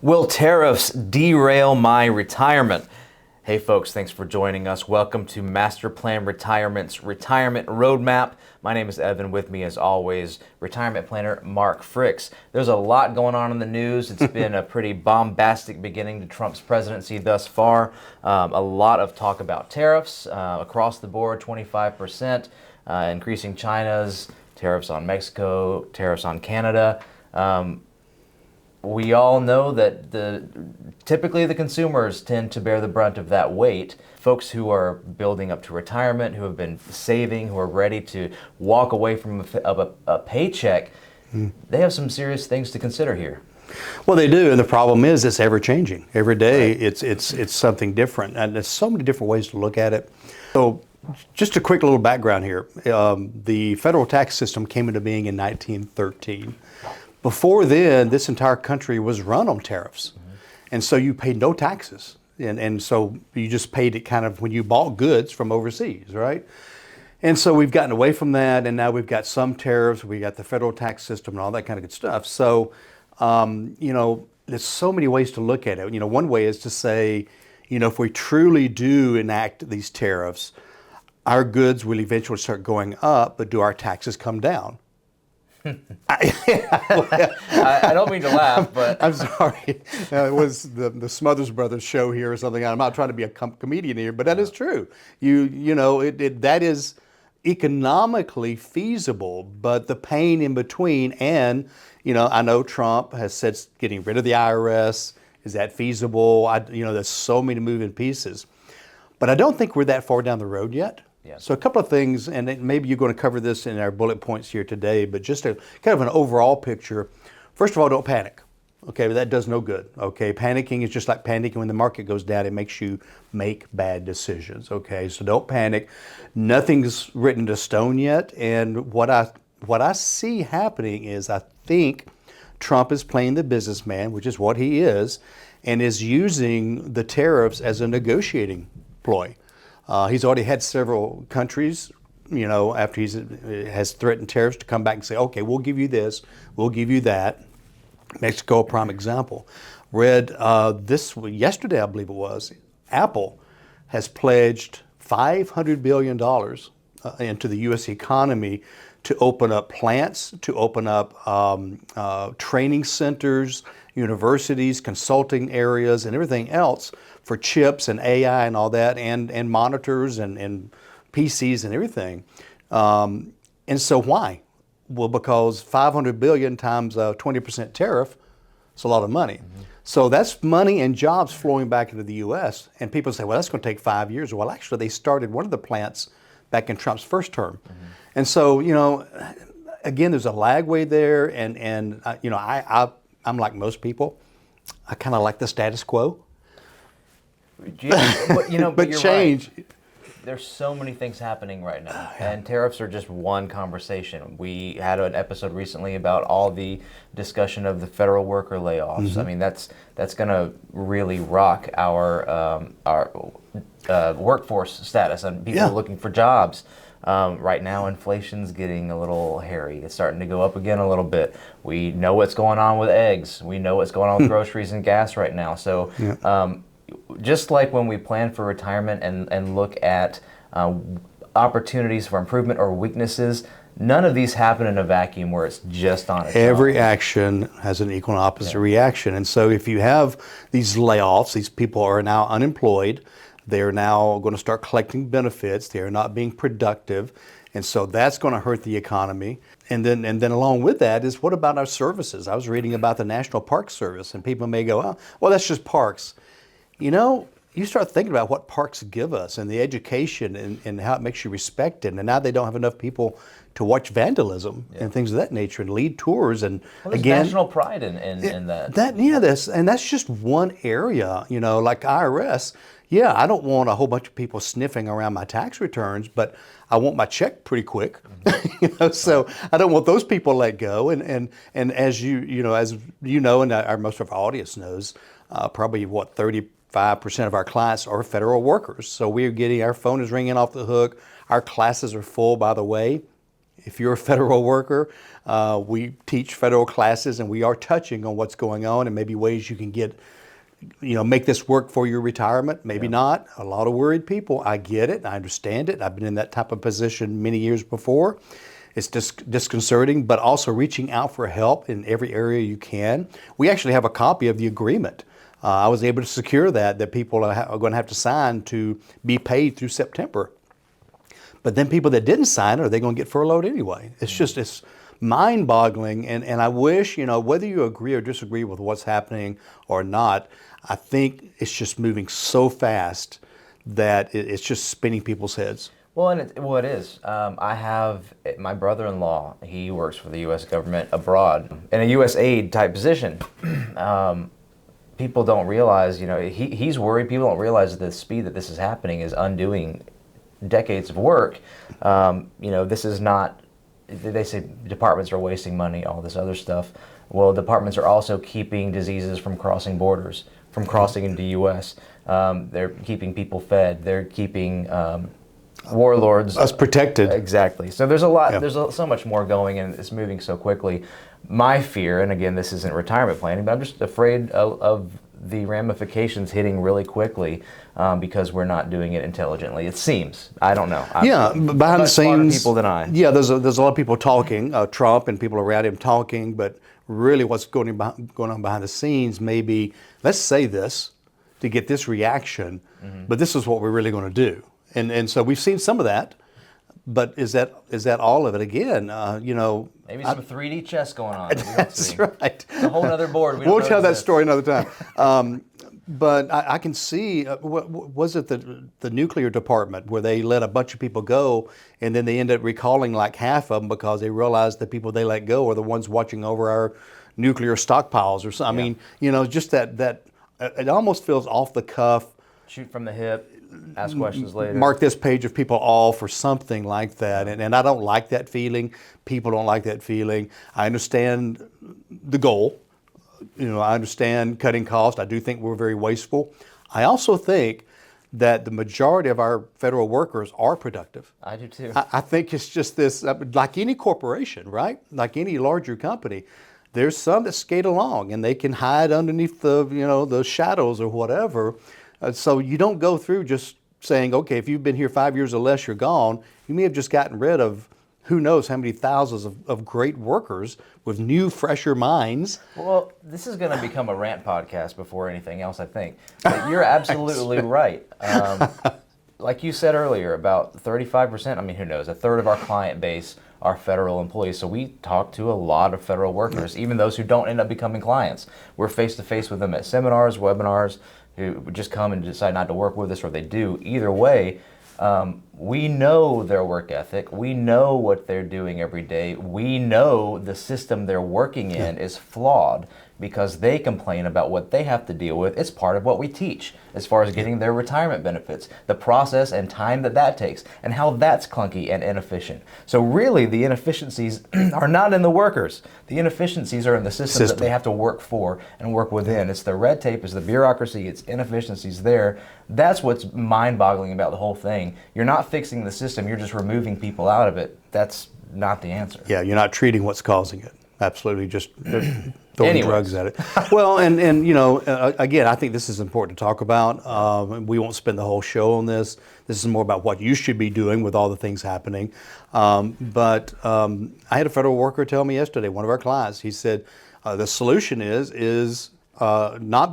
Will tariffs derail my retirement? Hey folks, thanks for joining us. Welcome to MasterPlan Retirement's Retirement Roadmap. My name is Evan. With me as always, retirement planner Mark Fricks. There's a lot going on in the news. It's been a pretty bombastic beginning to Trump's presidency thus far. A lot of talk about tariffs across the board, 25%, increasing China's, tariffs on Mexico, tariffs on Canada. We all know that typically the consumers tend to bear the brunt of that weight. Folks who are building up to retirement, who have been saving, who are ready to walk away from a paycheck, they have some serious things to consider here. Well, they do, and the problem is it's ever changing. Every day it's something different, and there's so many different ways to look at it. So just a quick little background here. The federal tax system came into being in 1913. Before then, this entire country was run on tariffs. And so you paid no taxes. And so you just paid it kind of when you bought goods from overseas, right? And so we've gotten away from that, and now we've got some tariffs, we got the federal tax system and all that kind of good stuff. So, there's so many ways to look at it. One way is to say, if we truly do enact these tariffs, our goods will eventually start going up, but do our taxes come down? I don't mean to laugh, but I'm sorry. It was the Smothers Brothers show here or something. I'm not trying to be a comedian here, but that is true. That is economically feasible, but the pain in between, and I know Trump has said getting rid of the IRS, is that feasible? There's so many moving pieces, but I don't think we're that far down the road yet. Yeah. So a couple of things, and maybe you're going to cover this in our bullet points here today, but just a kind of an overall picture. First of all, don't panic. Okay, but that does no good. Okay, panicking is just like panicking when the market goes down. It makes you make bad decisions. Okay, so don't panic. Nothing's written to stone yet, and what I see happening is I think Trump is playing the businessman, which is what he is, and is using the tariffs as a negotiating ploy. He's already had several countries, after he has threatened tariffs, to come back and say, okay, we'll give you this, we'll give you that. Mexico, a prime example. Read yesterday, I believe it was, Apple has pledged $500 billion into the U.S. economy to open up plants, to open up training centers, universities, consulting areas, and everything else for chips and AI and all that, and monitors and PCs and everything. And so why? Well, because 500 billion times a 20% tariff is a lot of money. So that's money and jobs flowing back into the U.S. And people say, well, that's going to take 5 years. Well, actually, they started one of the plants back in Trump's first term. And so, again, there's a lag way there. And I'm like most people. I kind of like the status quo. But you're change. Right. There's so many things happening right now, and tariffs are just one conversation. We had an episode recently about all the discussion of the federal worker layoffs. I mean, that's going to really rock our workforce status and people looking for jobs. Right now, inflation's getting a little hairy. It's starting to go up again a little bit. We know what's going on with eggs. We know what's going on with groceries and gas right now. So just like when we plan for retirement and look at opportunities for improvement or weaknesses, none of these happen in a vacuum where it's just on its own. Every action has an equal and opposite reaction. And so if you have these layoffs, these people are now unemployed, they're now going to start collecting benefits, they're not being productive, and so that's going to hurt the economy. And then along with that is, what about our services? I was reading about the National Park Service, and people may go, oh, well, that's just parks. You start thinking about what parks give us and the education and how it makes you respected. And now they don't have enough people to watch vandalism and things of that nature and lead tours. And there's national pride in that. That's just one area, like IRS. Yeah, I don't want a whole bunch of people sniffing around my tax returns, but I want my check pretty quick. So I don't want those people let go. And as and most of our audience knows, probably 35% of our clients are federal workers. So we're getting, our phone is ringing off the hook. Our classes are full, by the way. If you're a federal worker, we teach federal classes and we are touching on what's going on and maybe ways you can get, make this work for your retirement. Maybe not. A lot of worried people. I get it. I understand it. I've been in that type of position many years before. It's disconcerting, but also reaching out for help in every area you can. We actually have a copy of the agreement. I was able to secure that people are going to have to sign to be paid through September. But then people that didn't sign it, are they going to get furloughed anyway? It's mind-boggling. And I wish, whether you agree or disagree with what's happening or not, I think it's just moving so fast that it's just spinning people's heads. Well, it is. I have my brother-in-law. He works for the U.S. government abroad in a U.S. aid type position. People don't realize, he's worried. People don't realize the speed that this is happening is undoing decades of work. This is not. They say departments are wasting money, all this other stuff. Well, departments are also keeping diseases from crossing borders, from crossing into the U.S. They're keeping people fed. They're keeping warlords us protected. Exactly. So there's a lot. Yeah. There's so much more going, and it's moving so quickly. My fear, and again, this isn't retirement planning, but I'm just afraid of the ramifications hitting really quickly because we're not doing it intelligently. It seems. I don't know. Behind the scenes, people than I. Yeah, there's a lot of people talking. Trump and people around him talking, but really, what's going on behind the scenes? Maybe let's say this to get this reaction, but this is what we're really going to do. And so we've seen some of that, but is that all of it? Again, maybe some 3D chess going on. That's right. A whole other board. We'll tell that story another time. But I can see, was it the nuclear department where they let a bunch of people go and then they end up recalling like half of them because they realized the people they let go are the ones watching over our nuclear stockpiles or something. Yeah. I mean, just that it almost feels off the cuff. Shoot from the hip. Ask questions later. Mark this page of people off or something like that. And I don't like that feeling. People don't like that feeling. I understand the goal. I understand cutting costs. I do think we're very wasteful. I also think that the majority of our federal workers are productive. I do too. I think it's just this, like any corporation, right? Like any larger company, there's some that skate along and they can hide underneath the shadows or whatever. So you don't go through just saying, okay, if you've been here 5 years or less, you're gone. You may have just gotten rid of who knows how many thousands of great workers with new, fresher minds. Well, this is going to become a rant podcast before anything else, I think. But you're absolutely right. Like you said earlier, about 35%, I mean, who knows, a third of our client base are federal employees. So we talk to a lot of federal workers, even those who don't end up becoming clients. We're face-to-face with them at seminars, webinars, who just come and decide not to work with us, or they do. Either way, we know their work ethic. We know what they're doing every day. We know the system they're working in is flawed because they complain about what they have to deal with. It's part of what we teach as far as getting their retirement benefits, the process and time that takes, and how that's clunky and inefficient. So really, the inefficiencies are not in the workers. The inefficiencies are in the system that they have to work for and work within. It's the red tape, it's the bureaucracy, it's inefficiencies there. That's what's mind-boggling about the whole thing. You're not fixing the system, you're just removing people out of it. That's not the answer. Yeah, you're not treating what's causing it. Absolutely, just throwing drugs at it. Well, and again, I think this is important to talk about. We won't spend the whole show on this. This is more about what you should be doing with all the things happening. But I had a federal worker tell me yesterday, one of our clients, he said, the solution is not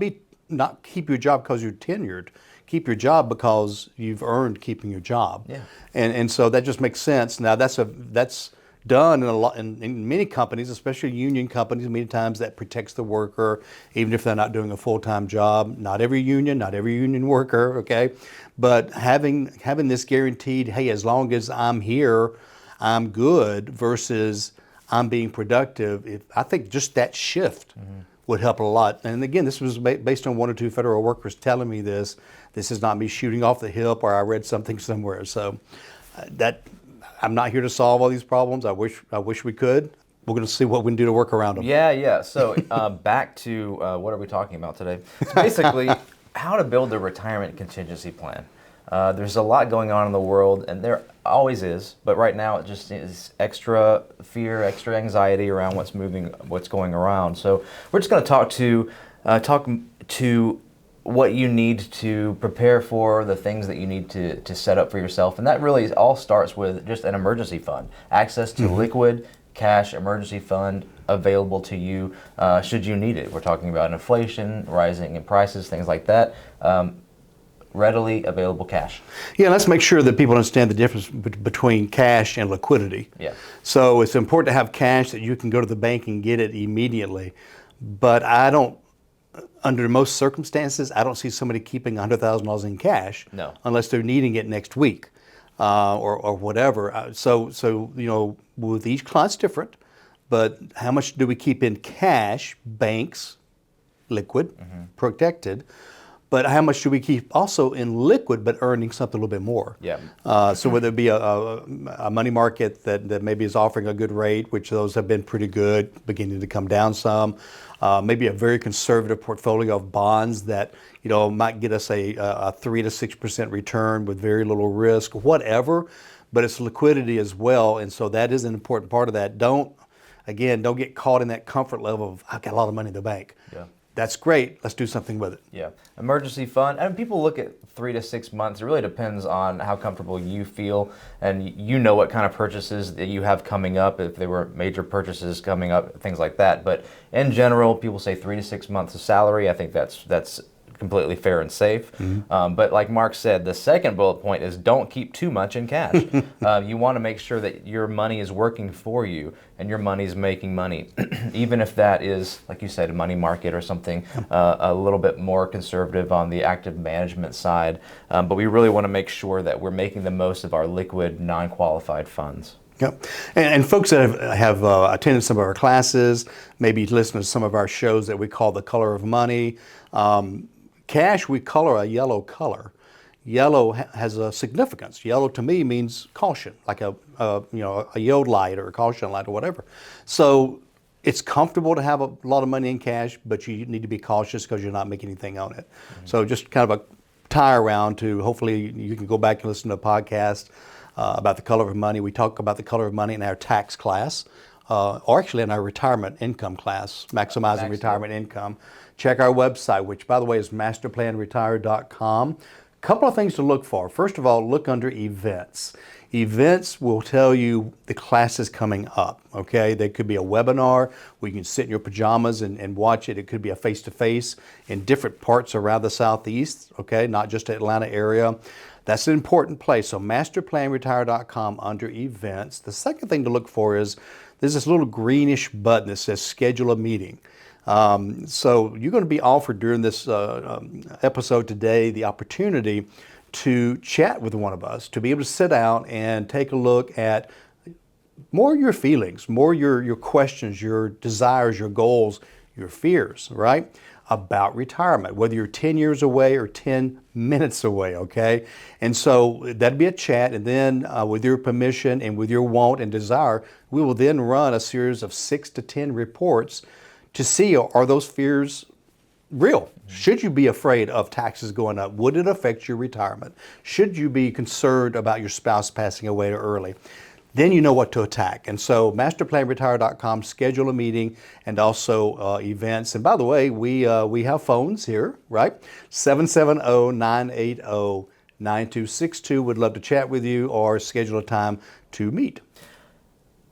keep your job because you're tenured. Keep your job because you've earned keeping your job. Yeah. And so that just makes sense. Now that's done in many companies, especially union companies. Many times that protects the worker, even if they're not doing a full-time job. Not every union worker, okay? But having this guaranteed, hey, as long as I'm here, I'm good, versus I'm being productive. I think just that shift would help a lot. And again, this was based on one or two federal workers telling me this. This is not me shooting off the hip or I read something somewhere. So I'm not here to solve all these problems. I wish we could. We're going to see what we can do to work around them. Yeah. So back to what are we talking about today? It's basically how to build a retirement contingency plan. There's a lot going on in the world, and there always is, but right now it just is extra fear, extra anxiety around what's going around. So we're just going to talk to what you need to prepare for, the things that you need to set up for yourself, and that really all starts with just an emergency fund, access to liquid cash emergency fund available to you should you need it. We're talking about inflation, rising in prices, things like that. Readily available cash. Yeah, let's make sure that people understand the difference between cash and liquidity. Yeah. So it's important to have cash that you can go to the bank and get it immediately. But under most circumstances, I don't see somebody keeping $100,000 in cash. No. Unless they're needing it next week or whatever. So with each client's different. But how much do we keep in cash, banks, liquid, protected? But how much do we keep also in liquid, but earning something a little bit more? Yeah. So whether it be a money market that maybe is offering a good rate, which those have been pretty good, beginning to come down some. Maybe a very conservative portfolio of bonds that might get us a 3 to 6% return with very little risk, whatever. But it's liquidity as well, and so that is an important part of that. Don't get caught in that comfort level of I've got a lot of money in the bank. Yeah. That's great. Let's do something with it. Yeah. Emergency fund. And people look at 3 to 6 months. It really depends on how comfortable you feel and what kind of purchases that you have coming up, if there were major purchases coming up, things like that. But in general, people say 3 to 6 months of salary. I think that's completely fair and safe. But like Mark said, the second bullet point is don't keep too much in cash. You want to make sure that your money is working for you and your money is making money, even if that is, like you said, a money market or something a little bit more conservative on the active management side. But we really want to make sure that we're making the most of our liquid, non-qualified funds. Yep. And folks that have attended some of our classes, maybe listened to some of our shows that we call The Color of Money. Cash, we color a yellow color. Yellow has a significance. Yellow to me means caution, like a yield light or a caution light or whatever. So it's comfortable to have a lot of money in cash, but you need to be cautious because you're not making anything on it. So just kind of a tie around to hopefully you can go back and listen to a podcast about the color of money. We talk about the color of money in our tax class, or actually in our retirement income class, maximizing retirement income. Check our website, which by the way is MasterPlanRetire.com. A couple of things to look for. First of all, look under events. Events will tell you the classes coming up, okay? They could be a webinar where you can sit in your pajamas and watch it. It could be a face-to-face in different parts around the Southeast, okay? Not just the Atlanta area. That's an important place. So MasterPlanRetire.com under events. The second thing to look for is there's this little greenish button that says schedule a meeting. So you're going to be offered during this episode today the opportunity to chat with one of us, to be able to sit down and take a look at more your feelings, more your questions, your desires, your goals, your fears, right? About retirement, whether you're 10 years away or 10 minutes away, okay? And so that'd be a chat, and then with your permission and with your want and desire, we will then run a series of 6 to 10 reports to see, are those fears real? Should you be afraid of taxes going up? Would it affect your retirement? Should you be concerned about your spouse passing away early? Then you know what to attack. And so MasterPlanRetire.com, schedule a meeting, and also events. And by the way, we have phones here, right? 770-980-9262. Would love to chat with you or schedule a time to meet.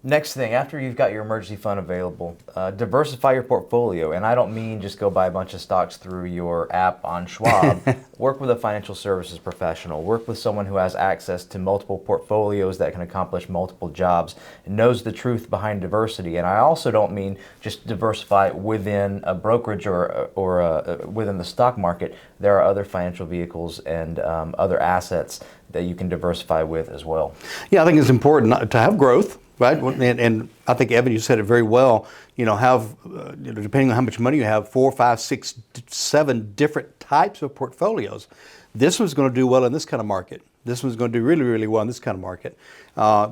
Next thing, after you've got your emergency fund available, diversify your portfolio. And I don't mean just go buy a bunch of stocks through your app on Schwab. Work with a financial services professional. Work with someone who has access to multiple portfolios that can accomplish multiple jobs and knows the truth behind diversity. And I also don't mean just diversify within a brokerage or within the stock market. There are other financial vehicles and other assets that you can diversify with as well. Yeah, I think it's important to have growth. Right, and I think Evan, you said it very well. Have depending on how much money you have, 4, 5, 6, 7 different types of portfolios. This one's going to do well in this kind of market. This one's going to do really, really well in this kind of market.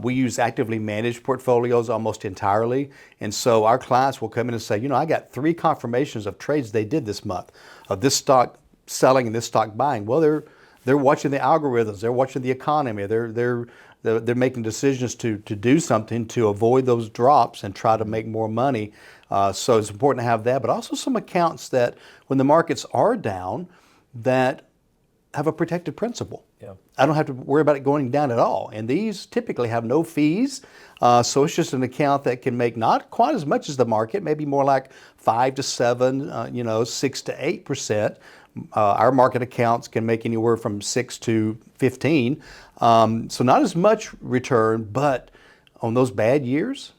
We use actively managed portfolios almost entirely, and so our clients will come in and say, I got 3 confirmations of trades they did this month of this stock selling and this stock buying. Well, they're watching the algorithms, they're watching the economy, they're making decisions to do something to avoid those drops and try to make more money. So it's important to have that, but also some accounts that when the markets are down, that have a protected principal. Yeah. I don't have to worry about it going down at all. And these typically have no fees. So it's just an account that can make not quite as much as the market, maybe more like 5 to 7, 6 to 8%. Our market accounts can make anywhere from 6 to 15. So not as much return, but on those bad years,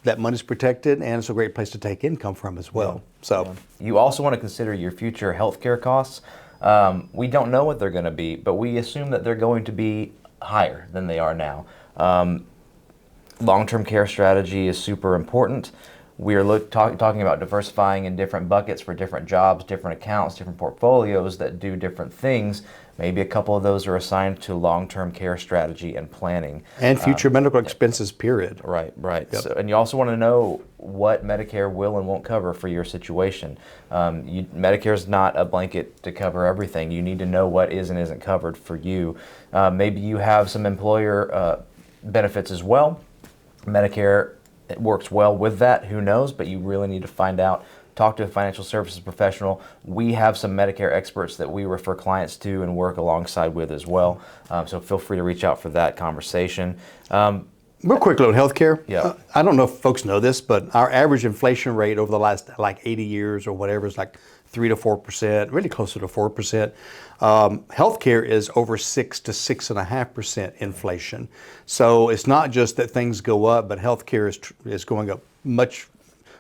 that money's protected, and it's a great place to take income from as well. So you also want to consider your future healthcare costs. We don't know what they're going to be, but we assume that they're going to be higher than they are now. Long-term care strategy is super important. We are talking about diversifying in different buckets for different jobs, different accounts, different portfolios that do different things. Maybe a couple of those are assigned to long-term care strategy and planning. And future medical expenses, period. Right. Yep. So, and you also want to know what Medicare will and won't cover for your situation. Medicare is not a blanket to cover everything. You need to know what is and isn't covered for you. Maybe you have some employer benefits as well. Medicare, it works well with that, who knows, but you really need to find out. Talk to a financial services professional. We have some Medicare experts that we refer clients to and work alongside with as well. So feel free to reach out for that conversation. Real quick on healthcare. Yeah. I don't know if folks know this, but our average inflation rate over the last 80 years or whatever is like 3 to 4%, really closer to 4%. Healthcare is over 6 to 6.5% inflation. So it's not just that things go up, but healthcare is going up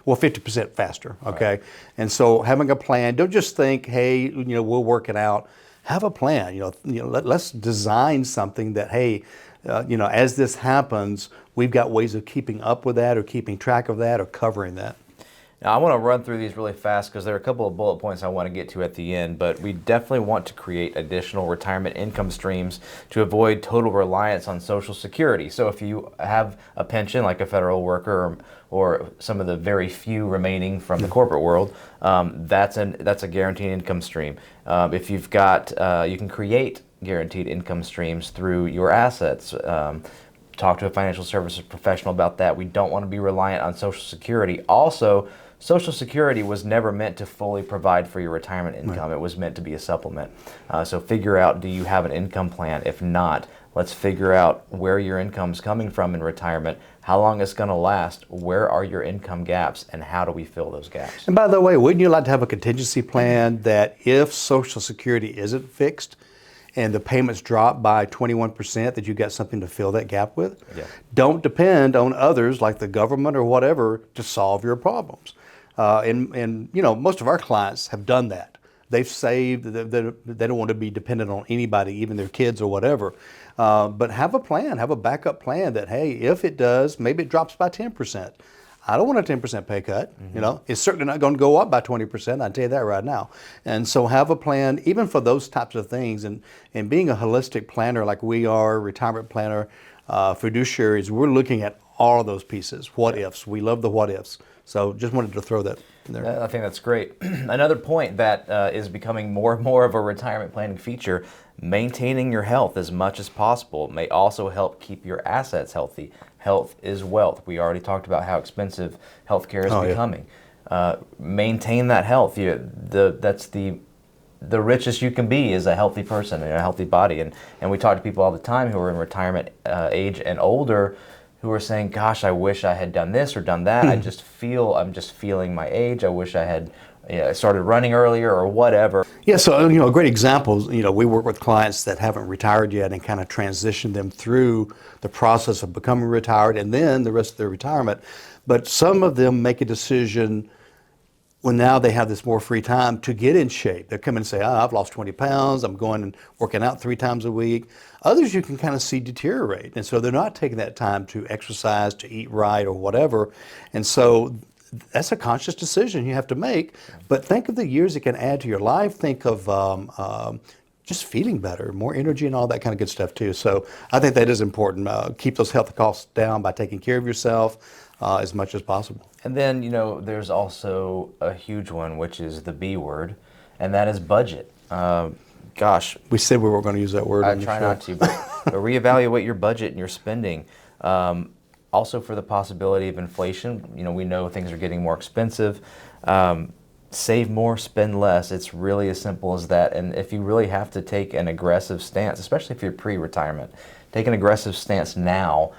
50% faster. Okay, Right. And so having a plan. Don't just think, hey, we'll work it out. Have a plan. Let's design something that, hey, as this happens, we've got ways of keeping up with that, or keeping track of that, or covering that. Now, I want to run through these really fast because there are a couple of bullet points I want to get to at the end, but we definitely want to create additional retirement income streams to avoid total reliance on Social Security. So if you have a pension like a federal worker or some of the very few remaining from the corporate world, that's a guaranteed income stream. If you've got, you can create guaranteed income streams through your assets. Talk to a financial services professional about that. We don't want to be reliant on Social Security. Also, Social Security was never meant to fully provide for your retirement income. Right. It was meant to be a supplement. So figure out, do you have an income plan? If not, let's figure out where your income's coming from in retirement, how long it's going to last, where are your income gaps, and how do we fill those gaps? And by the way, wouldn't you like to have a contingency plan that if Social Security isn't fixed and the payments drop by 21%, that you got something to fill that gap with? Yeah. Don't depend on others like the government or whatever to solve your problems. And most of our clients have done that. They've saved. They don't want to be dependent on anybody, even their kids or whatever. But have a plan, have a backup plan that, hey, if it does, maybe it drops by 10%. I don't want a 10% pay cut. Mm-hmm. It's certainly not going to go up by 20%. I tell you that right now. And so have a plan, even for those types of things. And being a holistic planner like we are, retirement planner, fiduciaries, we're looking at all of those pieces. What ifs? We love the what ifs. So just wanted to throw that in there. I think that's great. Another point that is becoming more and more of a retirement planning feature, maintaining your health as much as possible may also help keep your assets healthy. Health is wealth. We already talked about how expensive healthcare is becoming. Yeah. Maintain that health. That's the richest you can be is a healthy person and a healthy body. And we talk to people all the time who are in retirement age and older, who are saying, gosh, I wish I had done this or done that. I'm just feeling my age. I wish I had started running earlier or whatever. Yeah, so a great example is, we work with clients that haven't retired yet and kind of transition them through the process of becoming retired and then the rest of their retirement. But some of them make a decision when now they have this more free time to get in shape. They come in and say, I've lost 20 pounds, I'm going and working out 3 times a week. Others you can kind of see deteriorate. And so they're not taking that time to exercise, to eat right or whatever. And so that's a conscious decision you have to make. But think of the years it can add to your life. Think of just feeling better, more energy and all that kind of good stuff too. So I think that is important. Keep those health costs down by taking care of yourself as much as possible. And then, there's also a huge one, which is the B word, and that is budget. gosh, We said we were going to use that word. I on the try show. not to, but reevaluate your budget and your spending. Also for the possibility of inflation, we know things are getting more expensive. Save more, spend less. It's really as simple as that. And if you really have to take an aggressive stance, especially if you're pre-retirement, take an aggressive stance now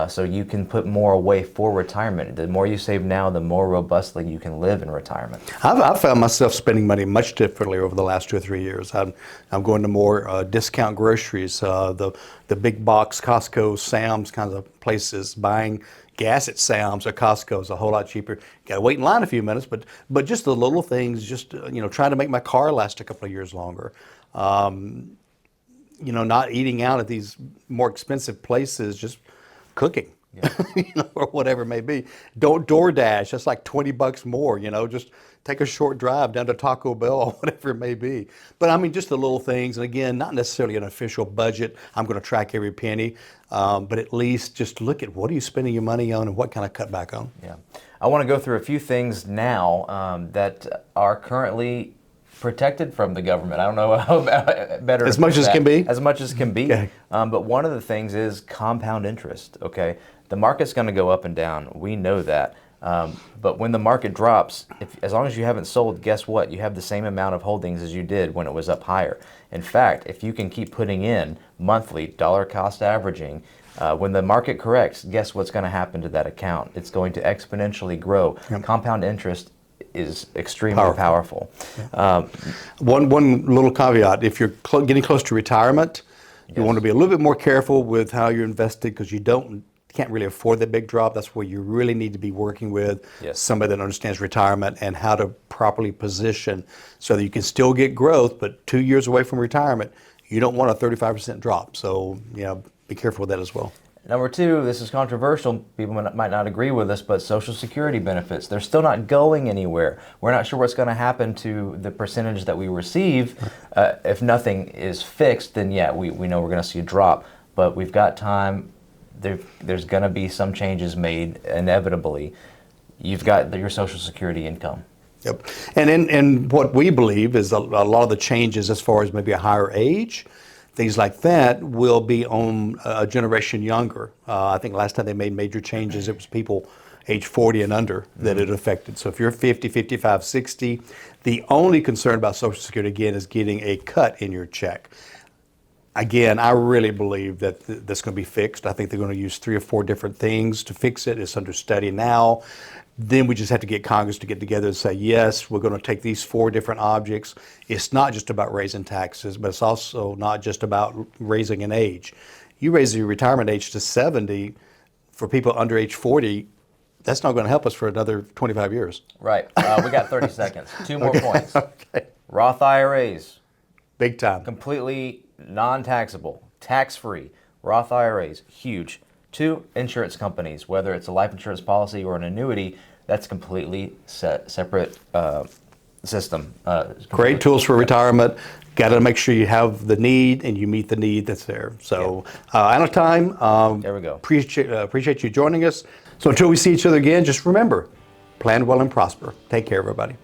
so you can put more away for retirement. The more you save now, the more robustly you can live in retirement. I've found myself spending money much differently over the last 2 or 3 years. I'm going to more discount groceries, the big box Costco, Sam's kinds of places, buying gas at Sam's or Costco is a whole lot cheaper. Got to wait in line a few minutes, but just the little things, just trying to make my car last a couple of years longer. Not eating out at these more expensive places, just cooking, or whatever it may be. Don't DoorDash. That's like $20 more. Just take a short drive down to Taco Bell or whatever it may be. But I mean, just the little things. And again, not necessarily an official budget. I'm going to track every penny, but at least just look at what are you spending your money on and what kind of cut back on. Yeah, I want to go through a few things now that are currently protected from the government. I don't know how better As much as can be. As much as can be. Okay. But one of the things is compound interest. Okay, the market's going to go up and down. We know that. But when the market drops, as long as you haven't sold, guess what? You have the same amount of holdings as you did when it was up higher. In fact, if you can keep putting in monthly dollar cost averaging, when the market corrects, guess what's going to happen to that account? It's going to exponentially grow. Yep. Compound interest is extremely powerful. One little caveat: if you're getting close to retirement, you want to be a little bit more careful with how you're invested because you can't really afford that big drop. That's where you really need to be working with somebody that understands retirement and how to properly position so that you can still get growth, but 2 years away from retirement, you don't want a 35% drop. So be careful with that as well. Number two, this is controversial. People might not agree with us, but Social Security benefits, they're still not going anywhere. We're not sure what's going to happen to the percentage that we receive. If nothing is fixed, then we know we're going to see a drop. But we've got time. There's going to be some changes made inevitably. You've got your Social Security income. Yep. And what we believe is a lot of the changes as far as maybe a higher age, things like that will be on a generation younger. I think last time they made major changes, it was people age 40 and under that it affected. So if you're 50, 55, 60, the only concern about Social Security, again, is getting a cut in your check. Again, I really believe that that's going to be fixed. I think they're going to use 3 or 4 different things to fix it. It's under study now. Then we just have to get Congress to get together and say, yes, we're going to take these 4 different objects. It's not just about raising taxes, but it's also not just about raising an age. You raise your retirement age to 70 for people under age 40, that's not going to help us for another 25 years. Right. We got 30 seconds. 2 more points. Okay. Roth IRAs. Big time. Completely non-taxable, tax-free. Roth IRAs, huge. 2, insurance companies, whether it's a life insurance policy or an annuity, that's completely separate system. Great tools for retirement. Got to make sure you have the need and you meet the need that's there. So out of time. There we go. Appreciate you joining us. So until we see each other again, just remember, plan well and prosper. Take care, everybody.